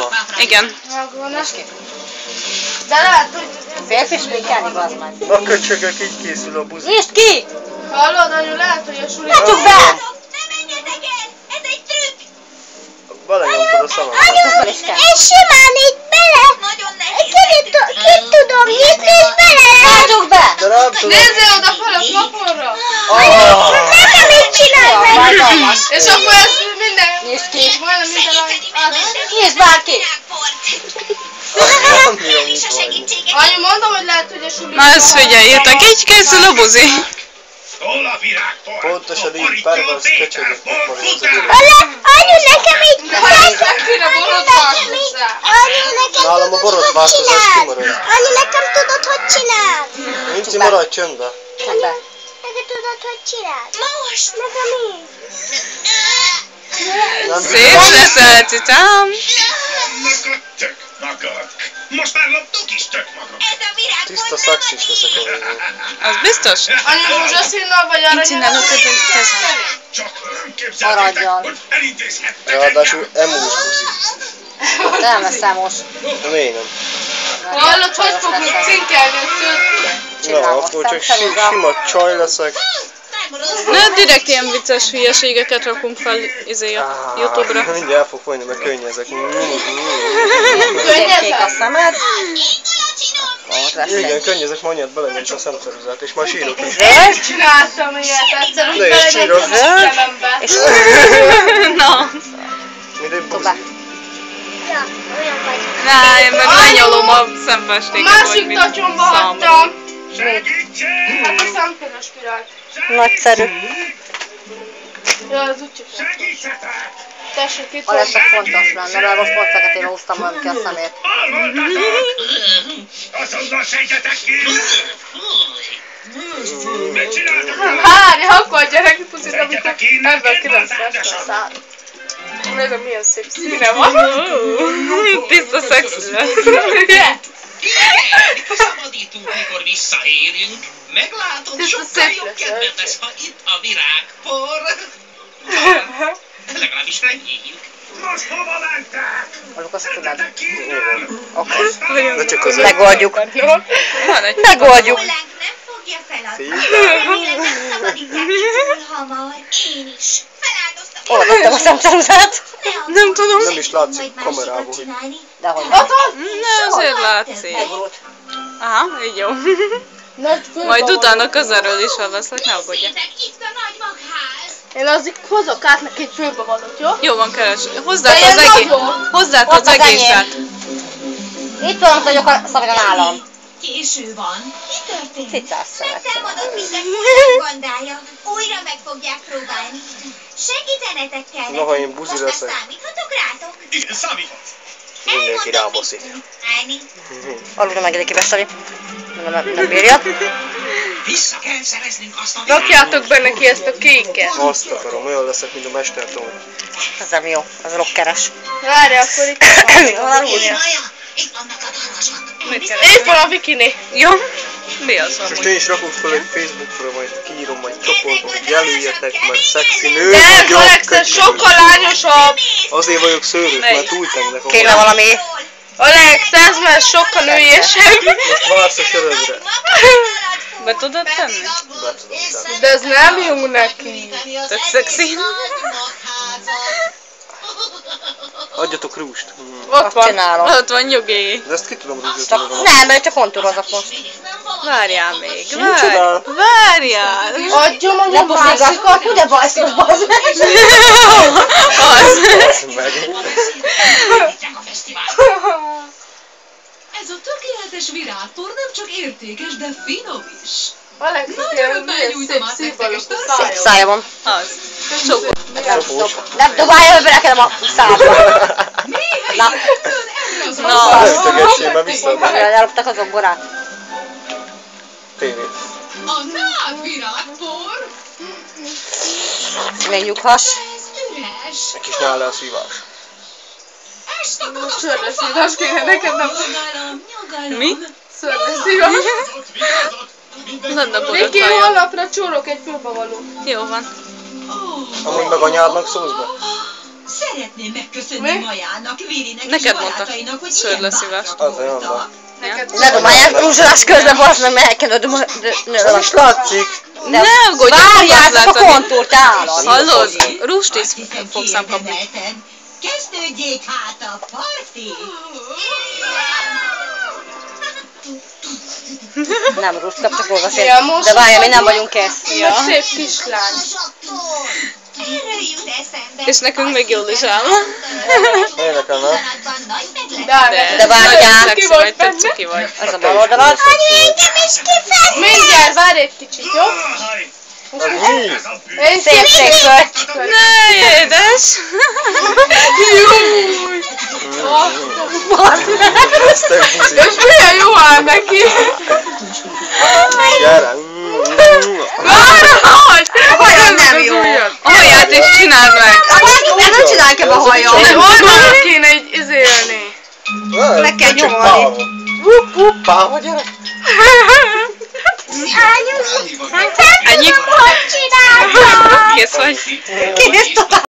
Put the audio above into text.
borotva. Igen. De lehet, hogy... Férfi sminkelni, bazd meg. Na köcsögök, így készül a buzi. Nyisd ki! Hallod, anyu, lehet, hogy a suli... Nyitjuk be! Nem menjetek el! Ez egy trükk! Belenyomtad a szemem. Ez simán így bele! Nagyon nehéz! Ki tudom nyitni és bele! Nyitjuk be! De nem tudom. Nézzél oda fel a plafonra! Nekem így csinálj meg! Fájdalmas. És akkor ez minden... Nyisd ki! Majdnem minden át... Nyisd bárki! Nem bírom mit vagy. Anyu, mondom, hogy lehet, hogy a suli... Na ezt figyeljetek, így készül a buzi. Hol a virágpor? Pontosan így pervers köcsögöknek van ez a világ. Anyu, nekem így... Meg kéne borotvát hozzá! Anyu, nekem Nálam a tudod, hogy borotváltozás csináld? kimarad. Anyu, nekem tudod, hogy csináld? Nincs, maradj csöndbe. Csendben. Nekem tudod, hogy csináld? Most! Nekem így. Nem Szép leszel, cicám. Annak a tök magad. Most már loptuk is tök magad. Ez a virágpor tiszta szexis leszek a végén. Az biztos? Anyu, rózsaszínnal vagy aranyal? Így csinálok az egy kezem. Csak nem képzeltétek, Maradjon. hogy elintézhettek Ráadásul emós buzi. Nem leszel most. Miért nem? Hallod, hogy fogjuk cinkelni a tőt? Na, akkor csak sima csaj leszek. Na, direkt ilyen vicces hülyeségeket rakunk fel a Youtube-ra. Mindjárt el fog folyni, mert könnyezek. Kék a szemed. Ott lesz Igen, egy. könnyezek, mondjad belenyomsz a szemceruzát, és már sírok is. Én csináltam ilyet egyszer, hogy Ne is belegyek sírod. a szemembe. És Na, Mindegy buzi. Tovább. Ja, olyan vagy. na, én meg lenyolom a szemfestéket, Másik tatyomba hagytam. Segítség! Hát a szemkörös király. Nagyszerű. Ja, az úgy csak. Segítsetek! Tessék, itt A van. lesz fontos lenne, mert most pont feketébe húztam majd ki a szemét. Hol voltatok? Azonnal segjetek ki! Mit csináltak vele? Várj, akkor a gyerek puszit, amikor Szedjetek ki, ebből én kiveszem van a rendesen. szállat. Nézd, milyen szép színe van. tiszta szexis lesz. Ugye? Szabadítunk, mikor visszaérünk. Meglátod, Ez a sokkal szép jobb lesz, kedved lesz, ha itt a virágpor. Legalábbis reméljük. Most hova mentek? Azok azt tudod. Szedjetek ki innen! Oké. De csak az Megoldjuk. Van egy Megoldjuk. Hollánk nem fogja feladni. Szép. Remélem nem szabadítják ki túl hamar. Én is. Feláldoztam. Hol tettem a szemceruzát? Nem tudom. Nem is látszik kamerából, hogy... Dehogy. Na, azért látszik. Megborult. Aha, így jó. Majd utána közelről is elveszlek, ne aggódjál. Itt a nagy magház. Én azért hozok át neki egy főbevalót, jó? Jó van, keres. Hozd De át ilyen az egész. nagyon. Hozd át Ott az az egészet. Itt van, vagyok a Szabina nálam. Késő van. Mi történt? Cicás szemet. Megtámadott minket Hollánk bandája. Újra meg fogják próbálni. Segítenetek kell nekünk. Noha én buzi Most már leszek. számíthatok rátok? Igen, számíthatsz. Mindenki rábaszik. Állni. Alulra megjelenik ki beszeli. Nem bírja. Vissza kell szereznünk azt a Rakjátok be neki ezt a kéket. Azt akarom, olyan leszek, mint a mestertom. Ez nem jó, ez rockeres. Várj, akkor itt van. Itt vannak a darazsak. Itt van a bikini. Jó? Mi az Most amúgy? én is rakok fel egy Facebookra, majd kiírom, majd csoportom, hogy jelöljetek meg szexi nő Nem, vagyok, Alex, ez köcsög. sokkal lányosabb. Azért vagyok szőrös, mert túltengnek a Kéne valami. Alex, ez már sokkal nőiesebb. Most vársz a sörödre. Be tudod tenni? Be tudom tenni. De ez nem jó neki. Tök szexi. Adjatok rúst. Ott Azt van. csinálom. Ott van nyugi. De ezt ki tudom rúgyozni magam. Nem, mert csak kontúrozok most. Várjál még. Micsoda? Várjál. Adjam a Nem tudsz még másikat. ugye bajszos bazd meg? Az. Meg. Megnyitják a fesztivált. Ez a tökéletes virágpor nem csak értékes, de finom is. Alex, Nagyon milyen benyújtom át szép nektek, és szívvaló Szép szája. szája van. Az. Csokó. Csapós. Nem dobálja be nekem a szádba. Na, Na. Nem ütögessél, mert visszaadom. eloptak az zongorát. Tévét. A nád virágpor, Még nyughas. ez üres. Egy kis nyállászívás. Ezt a Szörnyes szívás kéne neked, nem nyugalom. Mi? szörnyes szívás. Lenne Viki, borotvája. holnapra csórok egy főbevalót. Jó van. Amúgy meg anyádnak szólsz be? Szeretném megköszönni Majának, Virinek és Neked mondta barátainak, hogy szőrleszívást. Azért mondta. Ne dobálják rúzsolás közben, basz meg, mert kell Most látszik. Ne aggódj, várjátok a kontúrt állat. Hallod? Rústiszt fogsz nem kapni. Kezdődjék hát a parti! Nem rúst kaptak olvasni. De várjál, mi nem vagyunk ezt. Ja. Szép kislány. Erről jut eszembe. És nekünk még jól is áll. Énekel, nem? De várjál. Szexi vagy, te cuki vagy. Az a bal oldalad. Engem is kifejezni. Mindjárt, várj egy kicsit, jó? Az mi? Én Szép pörcs. Ne, édes! Ez te buzi. És milyen jó áll neki? Gyere. A hajad nem jó. A haját is csináld meg! Nem csinálj ki a hajam. Oldalra kéne így izélni. Meg kell nyomolni. Pálva, gyere. Ennyi? Hogy csináltam? Kész vagy? Kész tovább.